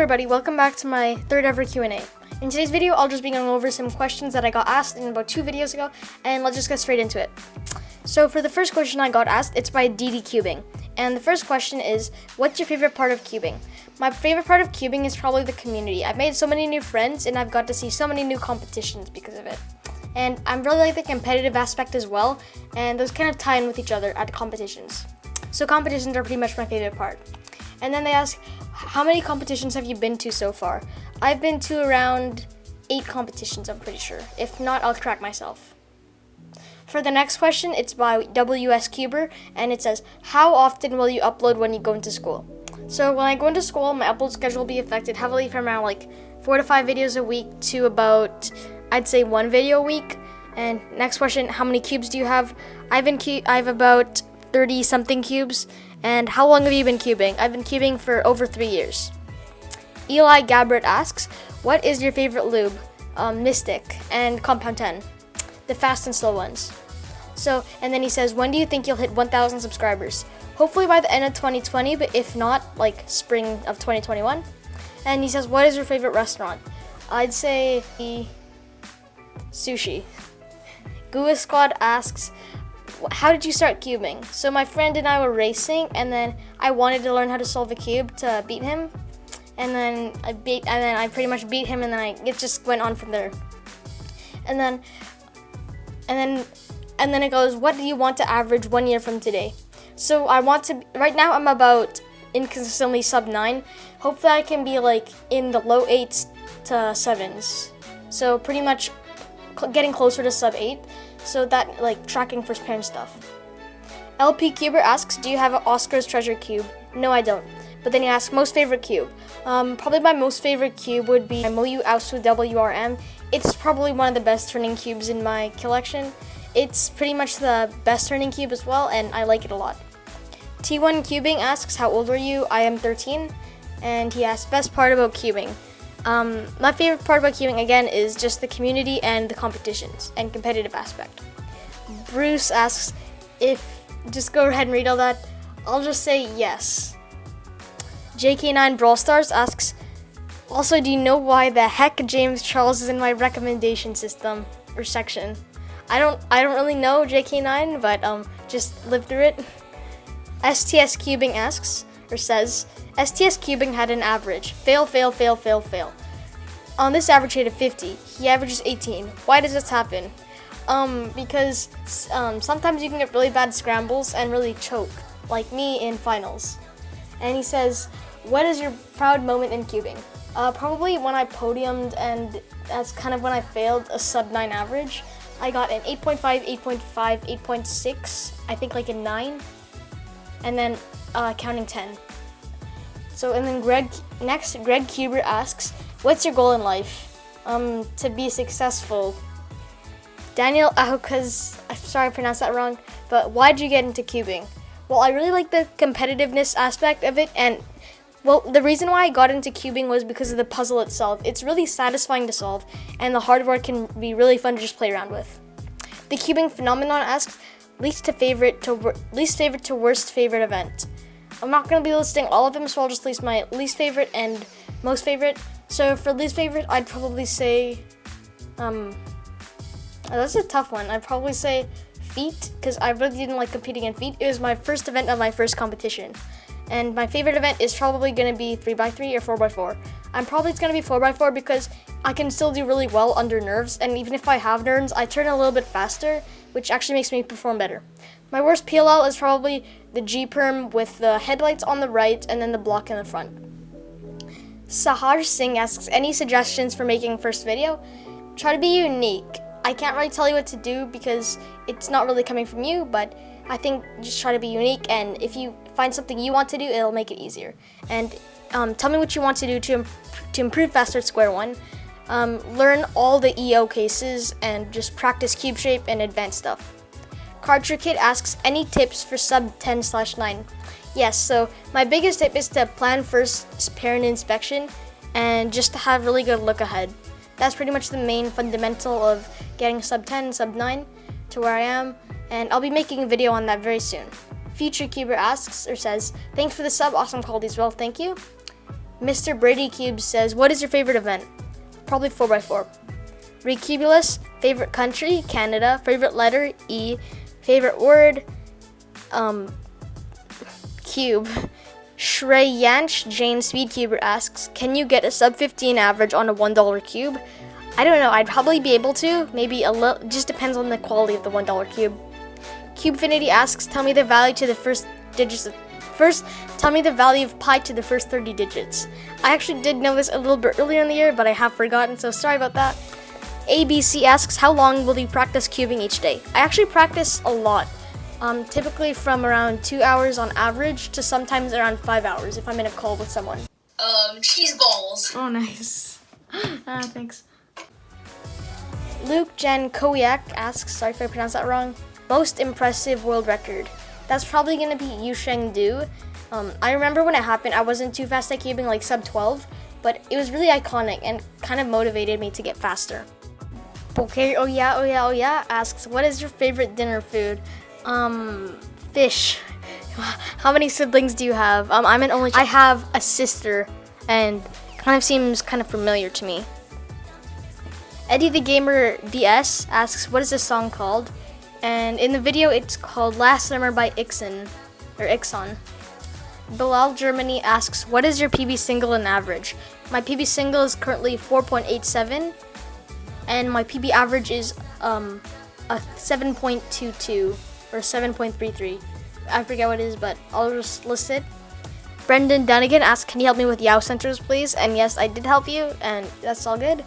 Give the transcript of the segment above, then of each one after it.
everybody, welcome back to my third ever Q&A. In today's video, I'll just be going over some questions that I got asked in about 2 videos ago, and let's just get straight into it. So for the first question I got asked, it's by DD Cubing. And the first question is, what's your favorite part of cubing? My favorite part of cubing is probably the community. I've made so many new friends, and I've got to see so many new competitions because of it. And I'm really like the competitive aspect as well, and those kind of tie in with each other at competitions. So competitions are pretty much my favorite part. And then they ask, how many competitions have you been to so far? I've been to around 8 competitions, I'm pretty sure. If not, I'll correct myself. For the next question, it's by WS Cuber, and it says, how often will you upload when you go into school? So when I go into school, my upload schedule will be affected heavily from around like 4 to 5 videos a week to about, I'd say 1 video a week. And next question, how many cubes do you have? I have about 30 something cubes. And how long have you been cubing? I've been cubing for over 3 years. Eli Gabbert asks, what is your favorite lube? Mystic and Compound 10, the fast and slow ones. So, and then he says, when do you think you'll hit 1,000 subscribers? Hopefully by the end of 2020, but if not, like spring of 2021. And he says, what is your favorite restaurant? I'd say sushi. Gua Squad asks, how did you start cubing? So my friend and I were racing, and then I wanted to learn how to solve a cube to beat him, and then I pretty much beat him, and then it just went on from there. And then it goes, what do you want to average 1 year from today? So right now I'm about inconsistently sub 9. Hopefully I can be like in the low 8s to 7s. So pretty much getting closer to sub 8. So that, like, tracking first parent stuff. LP Cuber asks, do you have an Oscar's Treasure Cube? No, I don't. But then he asks, most favorite cube? Probably my most favorite cube would be my Moyu Aosu WRM. It's probably one of the best turning cubes in my collection. It's pretty much the best turning cube as well, and I like it a lot. T1 Cubing asks, how old are you? I am 13. And he asks, best part about cubing? My favorite part about cubing, again, is just the community and the competitions and competitive aspect. Bruce asks, just go ahead and read all that. I'll just say yes. JK9 Brawl Stars asks, also, do you know why the heck James Charles is in my recommendation system or section? I don't really know, JK9, but just live through it. STS Cubing asks, or says, STS Cubing had an average. Fail. On this average rate of 50, he averages 18. Why does this happen? Because sometimes you can get really bad scrambles and really choke, like me in finals. And he says, what is your proud moment in cubing? Probably when I podiumed, and that's kind of when I failed a sub 9 average. I got an 8.5, 8.5, 8.6, I think like a 9, and then counting 10. So, and then Greg Cuber asks, what's your goal in life? To be successful. Daniel Ahukas, I'm sorry I pronounced that wrong, but why'd you get into cubing? Well, I really like the competitiveness aspect of it, and well, the reason why I got into cubing was because of the puzzle itself. It's really satisfying to solve, and the hardware can be really fun to just play around with. The Cubing Phenomenon asks, least favorite to worst favorite event. I'm not going to be listing all of them, so I'll just list my least favorite and most favorite. So for least favorite, I'd probably say, that's a tough one. I'd probably say feet, because I really didn't like competing in feet. It was my first event of my first competition. And my favorite event is probably going to be 3x3 or 4x4. It's going to be 4x4 because I can still do really well under nerves, and even if I have nerves, I turn a little bit faster, which actually makes me perform better. My worst PLL is probably the G-Perm with the headlights on the right and then the block in the front. Sahaj Singh asks, any suggestions for making first video? Try to be unique. I can't really tell you what to do because it's not really coming from you, but I think just try to be unique, and if you find something you want to do, it'll make it easier. And tell me what you want to do to improve faster at square one. Learn all the EO cases and just practice cube shape and advanced stuff. Cardture Kid asks, any tips for sub 10/9? Yes, so my biggest tip is to plan first parent inspection and just to have really good look ahead. That's pretty much the main fundamental of getting sub 10, sub 9 to where I am, and I'll be making a video on that very soon. Future Cuber asks, or says, thanks for the sub, awesome quality as well, thank you. Mr. Brady Cubes says, what is your favorite event? Probably 4x4. Recubulus, favorite country, Canada. Favorite letter, E. Favorite word, cube. Shreyansh Jane Speedcuber asks, can you get a sub 15 average on a $1 cube? I don't know, I'd probably be able to. Maybe a little, just depends on the quality of the $1 cube. Cubefinity asks, tell me the value to the first digits of, tell me the value of pi to the first 30 digits. I actually did know this a little bit earlier in the year, but I have forgotten, so sorry about that. ABC asks, how long will you practice cubing each day? I actually practice a lot. Typically from around 2 hours on average to sometimes around 5 hours if I'm in a call with someone. Cheese balls. Oh, nice. Thanks. Luke Jen Koyak asks, sorry if I pronounced that wrong, most impressive world record. That's probably going to be Yusheng Du. I remember when it happened, I wasn't too fast at cubing, like sub 12, but it was really iconic and kind of motivated me to get faster. Okay, oh yeah, asks, what is your favorite dinner food? Fish. How many siblings do you have? I'm an only child. I have a sister, and kind of seems kind of familiar to me. Eddie the Gamer BS asks, what is this song called? And in the video, it's called Last Summer by Ixon. Bilal Germany asks, what is your PB single in average? My PB single is currently 4.87, and my PB average is a 7.22 or 7.33. I forget what it is, but I'll just list it. Brendan Dunnigan asks, can you help me with Yao centers, please? And yes, I did help you, and that's all good.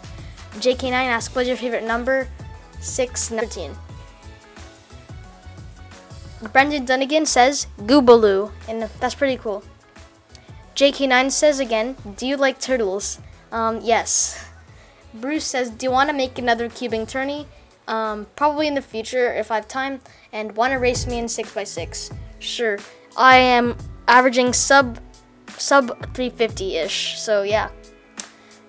JK9 asks, what's your favorite number? 613. Brendan Dunnigan says, Goobaloo, and that's pretty cool. JK9 says again, do you like turtles? Yes. Bruce says, do you want to make another cubing tourney? Probably in the future if I have time, and want to race me in 6x6. Sure. I am averaging sub 350-ish, so yeah.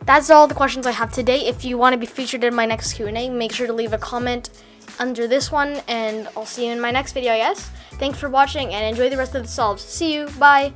That's all the questions I have today. If you want to be featured in my next Q&A, make sure to leave a comment under this one, and I'll see you in my next video, yes? Thanks for watching, and enjoy the rest of the solves. See you. Bye.